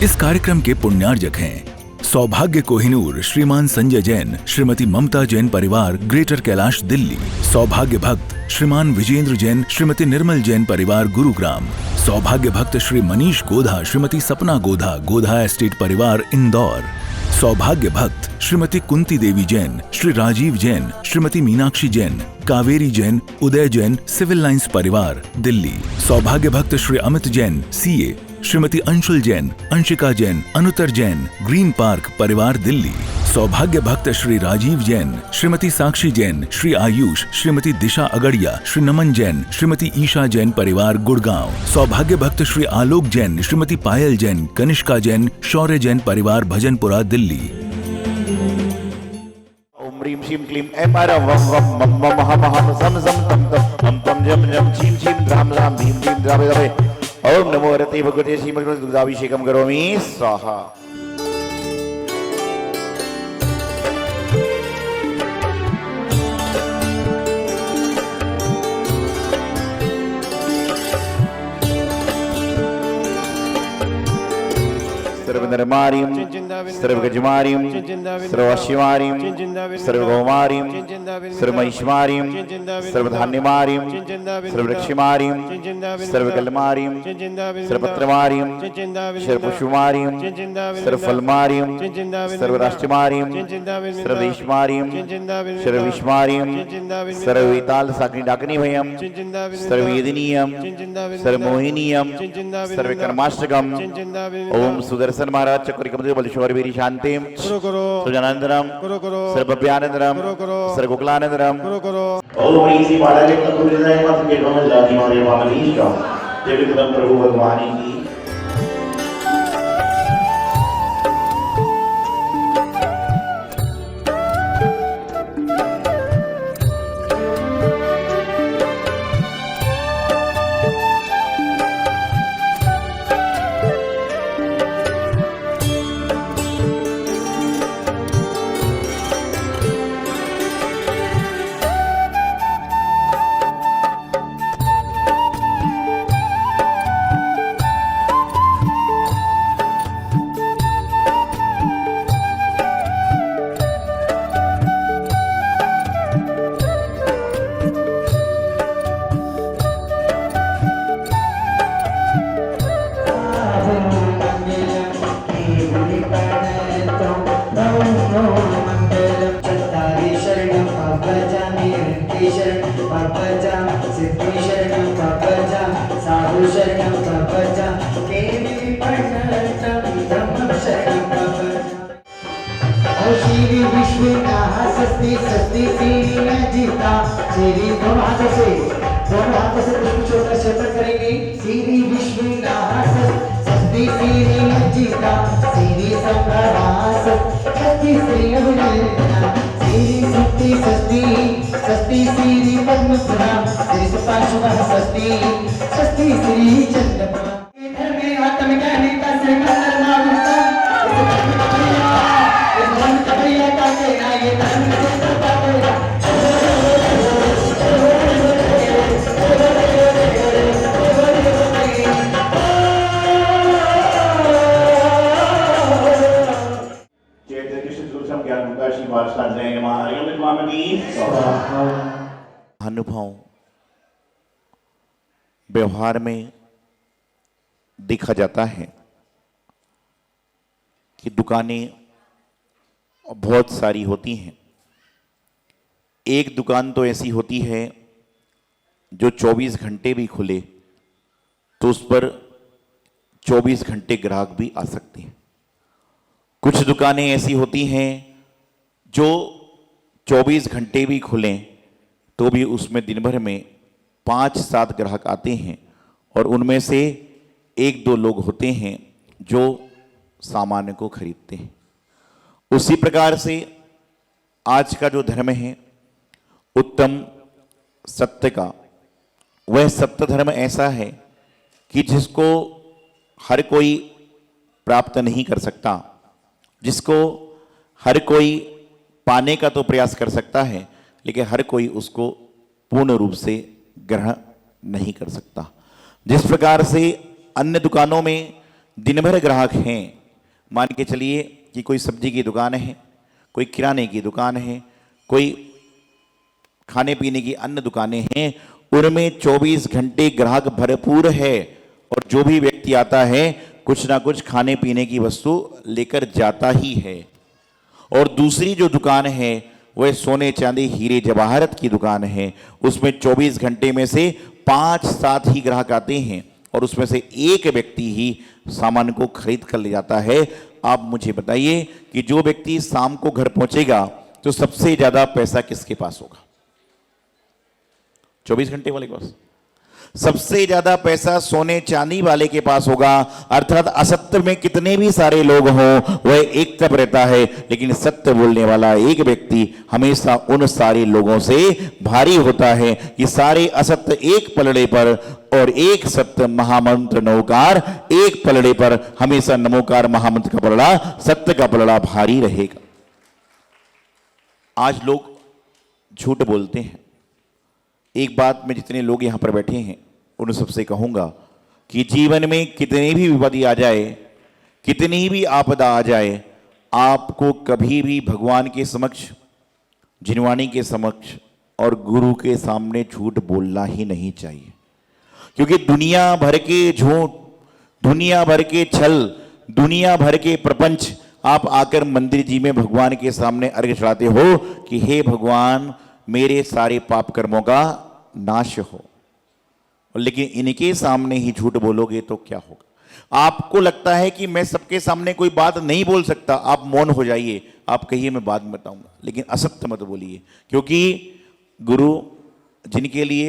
इस कार्यक्रम के पुण्यार्जक हैं सौभाग्य कोहिनूर श्रीमान संजय जैन, श्रीमती ममता जैन परिवार, ग्रेटर कैलाश दिल्ली। सौभाग्य भक्त श्रीमान विजेंद्र जैन, श्रीमती निर्मल जैन परिवार, गुरुग्राम। सौभाग्य भक्त श्री मनीष गोधा, श्रीमती सपना गोधा, गोधा एस्टेट परिवार, इंदौर। सौभाग्य भक्त श्रीमती कुंती देवी जैन, श्री राजीव जैन, श्रीमती मीनाक्षी जैन, कावेरी जैन, उदय जैन, सिविल लाइंस परिवार, दिल्ली। सौभाग्य भक्त Shri Amit Jain, CA, Shrimati Anshul Jain, Anshika Jain, Anuttar Jain, green park परिवार, दिल्ली। सौभाग्य भक्त श्री राजीव जैन, श्रीमती साक्षी जैन, श्री आयुष, श्रीमती दिशा अगड़िया, श्री नमन जैन, श्रीमती ईशा जैन परिवार, गुड़गांव। सौभाग्य भक्त श्री आलोक जैन, श्रीमती पायल जैन, कनिष्का जैन, शौर्य जैन परिवार, भजनपुरा, दिल्ली। ओम ह्रीं श्रीं क्लीं ऐं परं वं वं मं मं हम हम सम सम तम तम हम तम जम जम छीं छीं ध्रां लां भीं भीं द्रावे द्रावे। ओम नमो रते भगवते श्रीमद् दुग्धाभिषेकं करोमि स्वाहा। सर्वनरमारीं सर्वगजमारीं सर्वशिवारीं सर्वगौमारीं सर्वमहिष्मारीं सर्वधान्यमारीं सर्वलक्ष्मीमारीं सर्वकलमारीं सर्वपत्रमारीं सर्वपुष्पमारीं सर्वफलमारीं सर्वराष्ट्रमारीं सर्वदेशमारीं सर्वविश्वमारीं सर्ववेताल साकनी डाकनी भयं सर्ववेदनीयं सर्वमोहिनीयं सर्वकर्माष्टकम्। ओम सुदर्शन महाराज चक्री कमल बलेश्वर वीरी शांतिम सुजनानंदनम सर्वभव्यानंदनम सर्वगोकुलानंदनम। ओम इसी बालाजी तत्पुरुषाय मत के कमल जाति हमारे मामलीश का जय विक्रम प्रभु भगवान की। श्री विश्वनाथ सस्ती सस्ती सीरी में जीता श्री दोनों हाथों से पुष्प छोड़कर शपथ करेंगे। श्री विश्वनाथ सस्ती सीरी में जीता श्री संभ्रमास सस्ती श्री अभिनंदना श्री सस्ती सस्ती सस्ती श्री पद्मपुरा श्री सुपाशुभा सस्ती सस्ती श्री चंद्रमा इधर में आत्मज्ञानी का श्री अनुभव व्यवहार में देखा जाता है कि दुकानें बहुत सारी होती हैं। एक दुकान तो ऐसी होती है जो 24 घंटे भी खुले तो उस पर 24 घंटे ग्राहक भी आ सकते हैं। कुछ दुकानें ऐसी होती हैं जो 24 घंटे भी खुलें तो भी उसमें दिन भर में 5-7 ग्राहक आते हैं और उनमें से 1-2 लोग होते हैं जो सामान को खरीदते हैं। उसी प्रकार से आज का जो धर्म है उत्तम सत्य का, वह सत्य धर्म ऐसा है कि जिसको हर कोई प्राप्त नहीं कर सकता, जिसको हर कोई पाने का तो प्रयास कर सकता है लेकिन हर कोई उसको पूर्ण रूप से ग्रहण नहीं कर सकता। जिस प्रकार से अन्य दुकानों में दिन भर ग्राहक हैं, मान के चलिए कि कोई सब्जी की दुकान है, कोई किराने की दुकान है, कोई खाने पीने की अन्य दुकानें हैं, उनमें 24 घंटे ग्राहक भरपूर है और जो भी व्यक्ति आता है कुछ ना कुछ खाने पीने की वस्तु लेकर जाता ही है। और दूसरी जो दुकान है वह सोने चांदी हीरे जवाहरत की दुकान है, उसमें 24 घंटे में से 5-7 ही ग्राहक आते हैं और उसमें से एक व्यक्ति ही सामान को खरीद कर ले जाता है। आप मुझे बताइए कि जो व्यक्ति शाम को घर पहुंचेगा तो सबसे ज्यादा पैसा किसके पास होगा? 24 घंटे वाले के पास सबसे ज्यादा पैसा सोने चांदी वाले के पास होगा। अर्थात असत्य में कितने भी सारे लोग हों वह एक कब रहता है, लेकिन सत्य बोलने वाला एक व्यक्ति हमेशा उन सारे लोगों से भारी होता है कि सारे असत्य एक पलड़े पर और एक सत्य महामंत्र नमोकार एक पलड़े पर, हमेशा नमोकार महामंत्र का पलड़ा, सत्य का पलड़ा भारी रहेगा। आज लोग झूठ बोलते हैं। एक बात मैं जितने लोग यहां पर बैठे हैं उन सबसे कहूंगा कि जीवन में कितनी भी विपत्ति आ जाए, कितनी भी आपदा आ जाए, आपको कभी भी भगवान के समक्ष, जिनवाणी के समक्ष और गुरु के सामने झूठ बोलना ही नहीं चाहिए। क्योंकि दुनिया भर के झूठ, दुनिया भर के छल, दुनिया भर के प्रपंच आप आकर मंदिर जी में भगवान के सामने अर्घ्य चढ़ाते हो कि हे भगवान मेरे सारे पाप कर्मों का नाश हो, लेकिन इनके सामने ही झूठ बोलोगे तो क्या होगा? आपको लगता है कि मैं सबके सामने कोई बात नहीं बोल सकता, आप मौन हो जाइए, आप कहिए मैं बाद में बताऊंगा, लेकिन असत्य मत बोलिए। क्योंकि गुरु जिनके लिए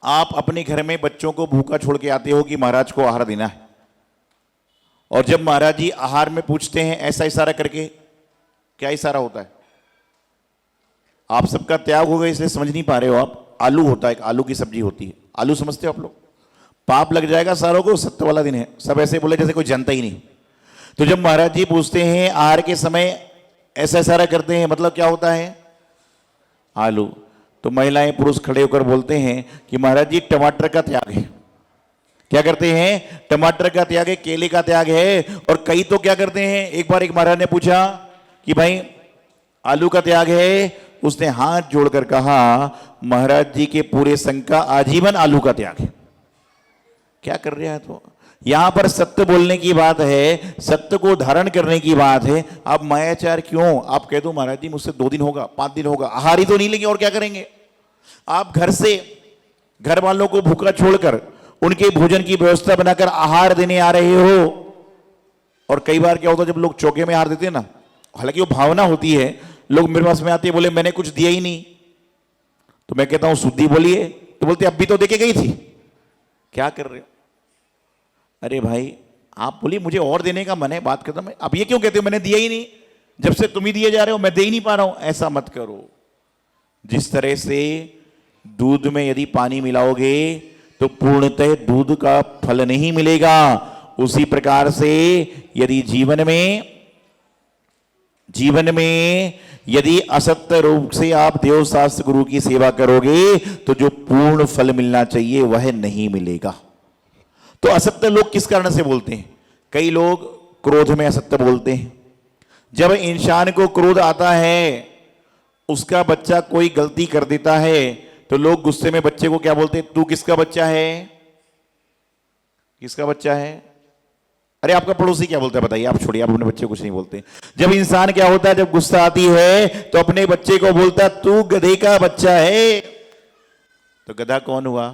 आप अपने घर में बच्चों को भूखा छोड़ के आते हो कि महाराज को आहार देना है, और जब महाराज जी आहार में पूछते हैं ऐसा इशारा करके, क्या इशारा होता है? आप सबका त्याग होगा इसलिए समझ नहीं पा रहे हो आप। आलू होता है, एक आलू की सब्जी होती है, आलू समझते हो आप लोग? पाप लग जाएगा सारों को, सत्य वाला दिन है, सब ऐसे बोले जैसे कोई जानता ही नहीं। तो जब महाराज जी पूछते हैं आहार के समय ऐसा इशारा करते हैं, मतलब क्या होता है? आलू। तो महिलाएं पुरुष खड़े होकर बोलते हैं कि महाराज जी टमाटर का त्याग है। क्या करते हैं? टमाटर का त्याग है, केले का त्याग है। और कई तो क्या करते हैं, एक बार एक महाराज ने पूछा कि भाई आलू का त्याग है, उसने हाथ जोड़कर कहा महाराज जी के पूरे संघ का आजीवन आलू का त्याग है। क्या कर रहा है? तो यहां पर सत्य बोलने की बात है, सत्य को धारण करने की बात है। आप मायाचार क्यों? आप कह दो महाराज जी मुझसे 2 दिन होगा, 5 दिन होगा, आहार ही तो नहीं लेंगे और क्या करेंगे? आप घर से घर वालों को भूखा छोड़कर उनके भोजन की व्यवस्था बनाकर आहार देने आ रहे हो। और कई बार क्या होता है जब लोग चौके में आहार देते हैं ना, हालांकि वो भावना होती है, लोग मेरे पास में आते हैं बोले मैंने कुछ दिया ही नहीं, तो मैं कहता हूं शुद्धि बोलिए, तो बोलते अब भी तो देके गई थी। क्या कर रहे हो? अरे भाई आप बोलिए मुझे और देने का मन है, बात खत्म है। अब ये क्यों कहते हो मैंने दिया ही नहीं, जब से तुम ही दिए जा रहे हो, मैं दे ही नहीं पा रहा हूं? ऐसा मत करो। जिस तरह से दूध में यदि पानी मिलाओगे तो पूर्णतः दूध का फल नहीं मिलेगा, उसी प्रकार से यदि जीवन में यदि असत्य रूप से आप देव शास्त्र गुरु की सेवा करोगे तो जो पूर्ण फल मिलना चाहिए वह नहीं मिलेगा। तो असत्य लोग किस कारण से बोलते हैं? कई लोग क्रोध में असत्य बोलते हैं। जब इंसान को क्रोध आता है, उसका बच्चा कोई गलती कर देता है तो लोग गुस्से में बच्चे को क्या बोलते हैं? तू किसका बच्चा है? किसका बच्चा है? अरे आपका पड़ोसी क्या बोलता है बताइए? आप छोड़िए, आप अपने बच्चे को कुछ नहीं बोलते। जब इंसान क्या होता है, जब गुस्सा आती है तो अपने बच्चे को बोलता है तू गधे का बच्चा है। तो गधा कौन हुआ?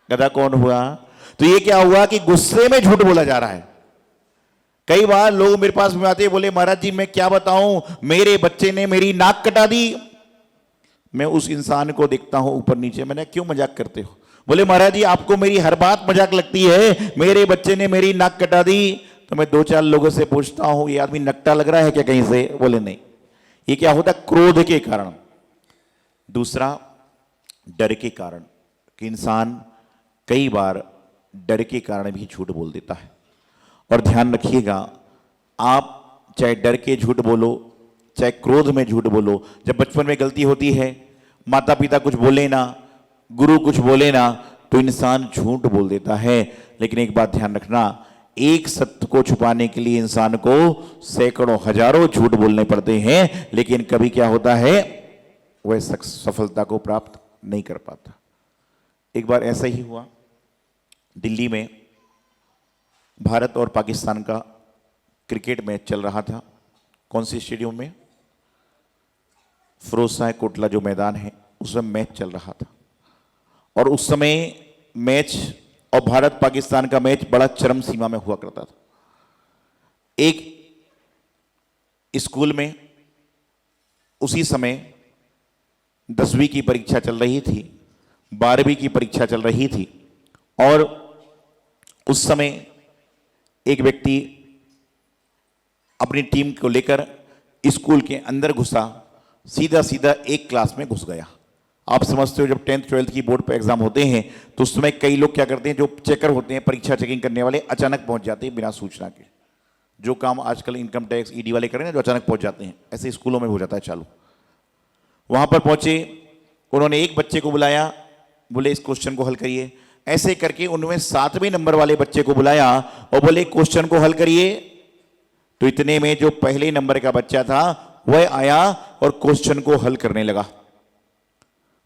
गधा कौन हुआ? तो ये क्या हुआ कि गुस्से में झूठ बोला जा रहा है। कई बार लोग मेरे पास में आते बोले महाराज जी मैं क्या बताऊं, मेरे बच्चे ने मेरी नाक कटा दी। मैं उस इंसान को देखता हूं ऊपर नीचे, मैंने क्यों मजाक करते हो? बोले महाराज जी आपको मेरी हर बात मजाक लगती है, मेरे बच्चे ने मेरी नाक कटा दी। तो मैं 2-4 लोगों से पूछता हूं ये आदमी नकटा लग रहा है क्या कहीं से? बोले नहीं। ये क्या होता? क्रोध के कारण। दूसरा डर के कारण, कि इंसान कई बार डर के कारण भी झूठ बोल देता है। और ध्यान रखिएगा, आप चाहे डर के झूठ बोलो चाहे क्रोध में झूठ बोलो, जब बचपन में गलती होती है, माता पिता कुछ बोले ना, गुरु कुछ बोले ना, तो इंसान झूठ बोल देता है। लेकिन एक बात ध्यान रखना, एक सत्य को छुपाने के लिए इंसान को सैकड़ों हजारों झूठ बोलने पड़ते हैं, लेकिन कभी क्या होता है, वह सफलता को प्राप्त नहीं कर पाता। एक बार ऐसा ही हुआ, दिल्ली में भारत और पाकिस्तान का क्रिकेट मैच चल रहा था। कौन सी स्टेडियम में? फिरोज शाह कोटला जो मैदान है, उसमें मैच चल रहा था। और उस समय मैच और भारत पाकिस्तान का मैच बड़ा चरम सीमा में हुआ करता था। एक स्कूल में उसी समय 10वीं की परीक्षा चल रही थी, 12वीं की परीक्षा चल रही थी, और उस समय एक व्यक्ति अपनी टीम को लेकर स्कूल के अंदर घुसा, सीधा सीधा एक क्लास में घुस गया। आप समझते हो, जब 10th 12th की बोर्ड पे एग्जाम होते हैं तो उस समय कई लोग क्या करते हैं, जो चेकर होते हैं, परीक्षा चेकिंग करने वाले, अचानक पहुंच जाते हैं बिना सूचना के। जो काम आजकल इनकम टैक्स ईडी वाले करें ना, जो अचानक पहुंच जाते हैं, ऐसे स्कूलों में हो जाता है चालू। वहां पर पहुंचे, उन्होंने एक बच्चे को बुलाया, बोले इस क्वेश्चन को हल करिए। ऐसे करके उन्होंने 7वें नंबर वाले बच्चे को बुलाया और बोले क्वेश्चन को हल करिए। तो इतने में जो पहले नंबर का बच्चा था वह आया और क्वेश्चन को हल करने लगा।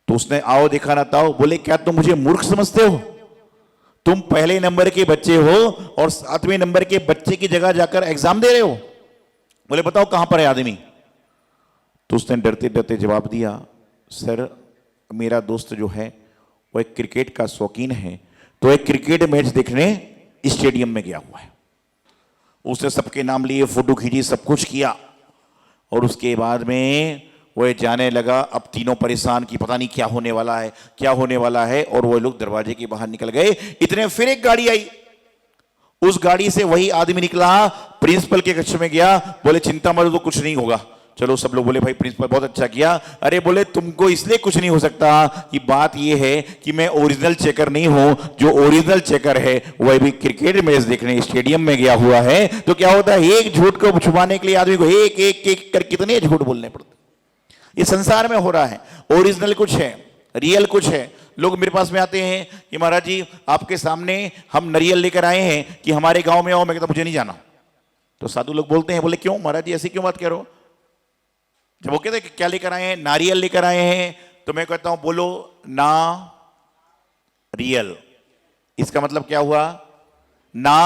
तो उसने आओ देखा ना ताओ, बोले क्या तुम मुझे मूर्ख समझते हो? तुम पहले नंबर के बच्चे हो और 7वें नंबर के बच्चे की जगह जाकर एग्जाम दे रहे हो। बोले बताओ कहां पर है आदमी? तो उसने डरते डरते जवाब दिया, सर मेरा दोस्त जो है वो एक क्रिकेट का शौकीन है, तो एक क्रिकेट मैच देखने स्टेडियम में गया हुआ है। उसने सबके नाम लिए, फोटो खींची, सब कुछ किया, और उसके बाद में वह जाने लगा। अब तीनों परेशान कि पता नहीं क्या होने वाला है, क्या होने वाला है, और वो लोग दरवाजे के बाहर निकल गए। इतने फिर एक गाड़ी आई, उस गाड़ी से वही आदमी निकला, प्रिंसिपल के कक्ष में गया, बोले चिंता मत, तो कुछ नहीं होगा। चलो सब लोग बोले भाई प्रिंसिपल बहुत अच्छा किया। अरे बोले तुमको इसलिए कुछ नहीं हो सकता कि बात यह है कि मैं ओरिजिनल चेकर नहीं हूं, जो ओरिजिनल चेकर है वह भी क्रिकेट मैच देखने स्टेडियम में गया हुआ है। तो क्या होता है, एक झूठ को छुपाने के लिए आदमी को एक एक एक कर कितने झूठ बोलने पड़ते। ये संसार में हो रहा है। ओरिजिनल कुछ है, रियल कुछ है। लोग मेरे पास में आते हैं कि महाराज जी आपके सामने हम नारियल लेकर आए हैं कि हमारे गांव में आओ। मैं कहता मुझे नहीं जाना। तो साधु लोग बोलते हैं, बोले क्यों महाराज जी ऐसी क्यों बात करो? जब वो कहते हैं कि क्या लेकर आए हैं, नारियल लेकर आए हैं, तो मैं कहता हूं बोलो ना रियल। इसका मतलब क्या हुआ? ना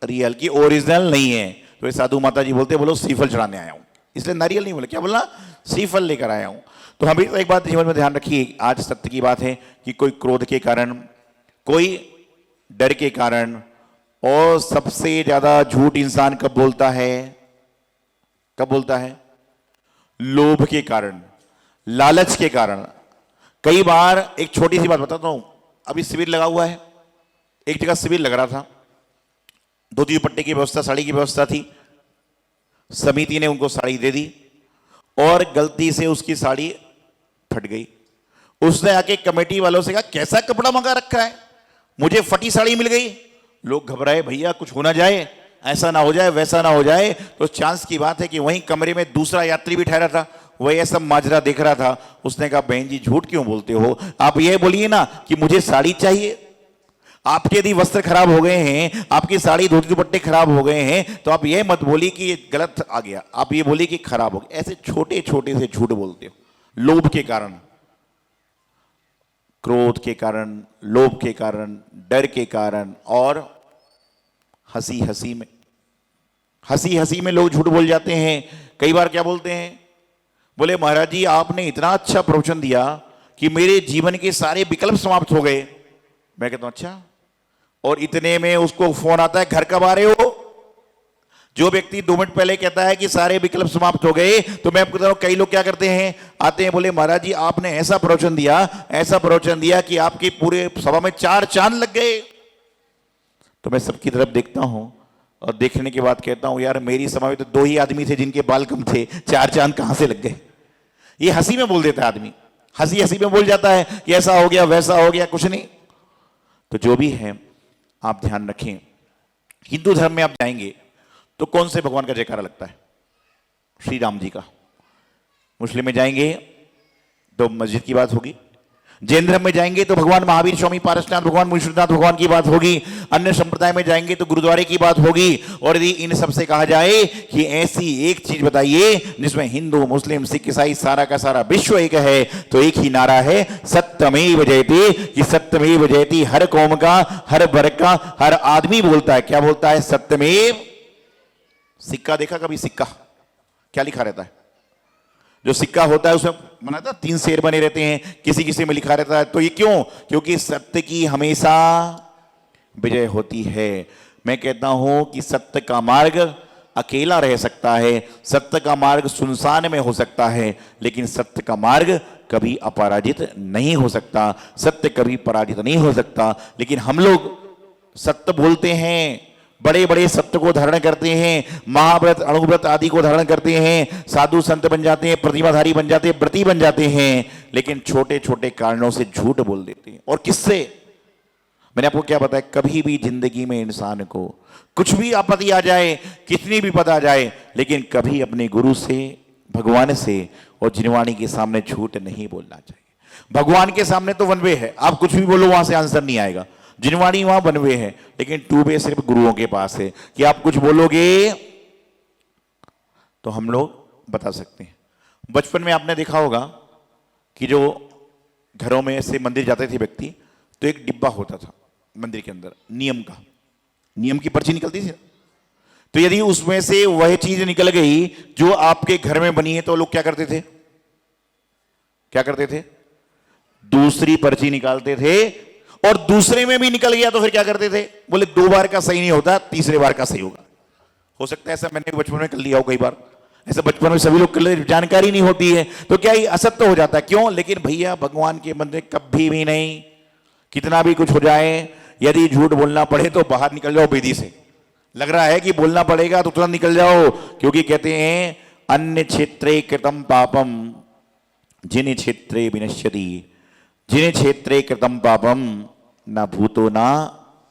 रियल, की ओरिजिनल नहीं है। तो ये साधु माता जी बोलते बोलो श्रीफल चढ़ाने आया हूं, इसलिए नारियल नहीं बोले। क्या बोलना? श्रीफल लेकर आया हूं। तो हम एक बात जीवन में ध्यान रखिए, आज सत्य की बात है कि कोई क्रोध के कारण, कोई डर के कारण, और सबसे ज्यादा झूठ इंसान कब बोलता है? कब बोलता है? लोभ के कारण, लालच के कारण। कई बार एक छोटी सी बात बताता हूं, अभी शिविर लगा हुआ है, एक जगह शिविर लग रहा था, धोती दुपट्टे की व्यवस्था, साड़ी की व्यवस्था थी। समिति ने उनको साड़ी दे दी और गलती से उसकी साड़ी फट गई। उसने आके कमेटी वालों से कहा कैसा कपड़ा मंगा रखा है, मुझे फटी साड़ी मिल गई। लोग घबराए, भैया कुछ हो ना जाए, ऐसा ना हो जाए, वैसा ना हो जाए। तो चांस की बात है कि वहीं कमरे में दूसरा यात्री भी ठहरा था, वही ऐसा माजरा देख रहा था। उसने कहा बहन जी झूठ क्यों बोलते हो, आप ये बोलिए ना कि मुझे साड़ी चाहिए। आपके यदि वस्त्र खराब हो गए हैं, आपकी साड़ी धोती दुपट्टे खराब हो गए हैं, तो आप ये मत बोलिए कि ये गलत आ गया, आप ये बोलिए कि खराब हो गया। ऐसे छोटे छोटे से झूठ बोलते हो, लोभ के कारण, क्रोध के कारण, लोभ के कारण, डर के कारण, और हंसी हंसी में लोग झूठ बोल जाते हैं। कई बार क्या बोलते हैं, बोले महाराज जी आपने इतना अच्छा प्रवचन दिया कि मेरे जीवन के सारे विकल्प समाप्त हो गए। मैं कहता हूं अच्छा, और इतने में उसको फोन आता है घर कब आ रहे हो। जो व्यक्ति 2 मिनट पहले कहता है कि सारे विकल्प समाप्त हो गए, तो मैं आपको बता रहा हूं कई लोग क्या करते हैं, आते हैं, बोले महाराज जी आपने ऐसा प्रवचन दिया, ऐसा प्रवचन दिया कि आपकी पूरे सभा में 4 चांद लग गए। तो मैं सबकी तरफ देखता हूं और देखने के बाद कहता हूं यार मेरी सभा में तो 2 ही आदमी थे जिनके बाल कम थे, 4 चांद कहां से लग गए। ये हंसी में बोल देता है आदमी, हंसी में बोल जाता है कि ऐसा हो गया वैसा हो गया, कुछ नहीं। तो जो भी है आप ध्यान रखें, हिंदू धर्म में आप जाएंगे तो कौन से भगवान का जयकारा लगता है? श्री राम जी का। मुस्लिम में जाएंगे तो मस्जिद की बात होगी, जैन धर्म में जाएंगे तो भगवान महावीर स्वामी पारसनाथ भगवान मुनीश्वरनाथ भगवान की बात होगी। अन्य संप्रदाय में जाएंगे तो गुरुद्वारे की बात होगी। और यदि इन सबसे कहा जाए कि ऐसी एक चीज बताइए जिसमें हिंदू मुस्लिम सिख ईसाई सारा का सारा विश्व एक है, तो एक ही नारा है सत्यमेव जयते। कि सत्यमेव जयते हर कौम का, हर वर्ग का, हर आदमी बोलता है। क्या बोलता है? सत्यमेव। सिक्का देखा कभी? सिक्का क्या लिखा रहता है? जो सिक्का होता है उसमें बना था 3 शेर बने रहते हैं, किसी किसी में लिखा रहता है। तो ये क्यों? क्योंकि सत्य की हमेशा विजय होती है। मैं कहता हूं कि सत्य का मार्ग अकेला रह सकता है, सत्य का मार्ग सुनसान में हो सकता है, लेकिन सत्य का मार्ग कभी अपराजित नहीं हो सकता, सत्य कभी पराजित नहीं हो सकता। लेकिन हम लोग सत्य बोलते हैं, बड़े बड़े सत्य को धारण करते हैं, महाव्रत अणुव्रत आदि को धारण करते हैं, साधु संत बन जाते हैं, प्रतिमाधारी बन जाते हैं, व्रती बन जाते हैं, लेकिन छोटे छोटे कारणों से झूठ बोल देते हैं। और किससे? मैंने आपको क्या बताया, कभी भी जिंदगी में इंसान को कुछ भी आपत्ति आ जाए, कितनी भी पता आ जाए, लेकिन कभी अपने गुरु से, भगवान से और जिनवाणी के सामने झूठ नहीं बोलना चाहिए। भगवान के सामने तो वन वे है, आप कुछ भी बोलो वहां से आंसर नहीं आएगा। जिनवाणी वहां वन वे है, लेकिन टू वे सिर्फ गुरुओं के पास है कि आप कुछ बोलोगे तो हम लोग बता सकते हैं। बचपन में आपने देखा होगा कि जो घरों में से मंदिर जाते थे व्यक्ति, तो एक डिब्बा होता था मंदिर के अंदर नियम की पर्ची निकलती थी। तो यदि उसमें से वह चीज निकल गई जो आपके घर में बनी है, तो लोग क्या करते थे? दूसरी पर्ची निकालते थे। और दूसरे में भी निकल गया तो फिर क्या करते थे? बोले 2 बार का सही नहीं होता, तीसरे बार का सही होगा। हो सकता है ऐसा मैंने बचपन में कर लिया हो कई बार, ऐसा बचपन में सभी लोग कर लेते, जानकारी नहीं होती है तो क्या ये असत्य हो जाता है। क्यों? लेकिन भैया भगवान के मंदिर कभी भी नहीं, कितना भी कुछ हो जाए, यदि झूठ बोलना पड़े तो बाहर निकल जाओ बेदी से। लग रहा है कि बोलना पड़ेगा तो तुरंत निकल जाओ, क्योंकि कहते हैं अन्य क्षेत्रे कृतम पापम जिन क्षेत्रे विनश्यति, जिन क्षेत्रे कृतम पापम न भूतो न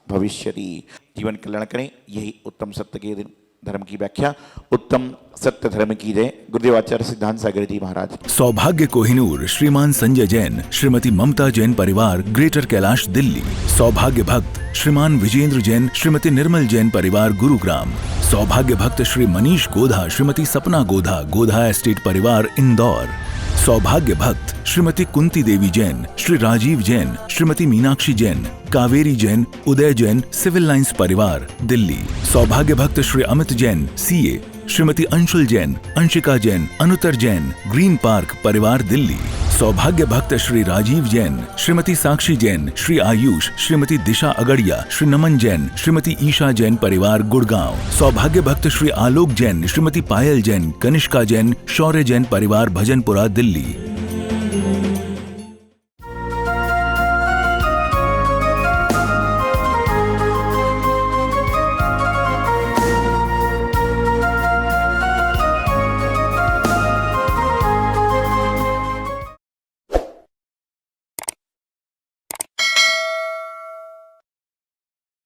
भविष्यति। जीवन कल्याण करें, यही उत्तम सत्य के धर्म की व्याख्या। उत्तम सत्य धर्म की जय। गुरुदेव आचार्य सिद्धांत सागर जी महाराज। सौभाग्य कोहिनूर श्रीमान संजय जैन, श्रीमती ममता जैन परिवार, ग्रेटर कैलाश दिल्ली। सौभाग्य भक्त श्रीमान विजेंद्र जैन, श्रीमती निर्मल जैन परिवार, गुरुग्राम। सौभाग्य भक्त श्री मनीष गोधा, श्रीमती सपना गोधा, गोधा एस्टेट परिवार, इंदौर। सौभाग्य भक्त श्रीमती कुंती देवी जैन, श्री राजीव जैन, श्रीमती मीनाक्षी जैन, कावेरी जैन, उदय जैन, सिविल लाइंस परिवार, दिल्ली। सौभाग्य भक्त Shri Amit Jain, CA, Shrimati Anshul Jain, Anshika Jain, Anuttar Jain, green park परिवार, दिल्ली। सौभाग्य भक्त श्री राजीव जैन, श्रीमती साक्षी जैन, श्री आयुष, श्रीमती दिशा अगड़िया, श्री नमन जैन, श्रीमती ईशा जैन परिवार, गुड़गांव। सौभाग्य भक्त श्री आलोक जैन, श्रीमती पायल जैन, कनिष्का जैन, शौर्य जैन परिवार, भजनपुरा, दिल्ली।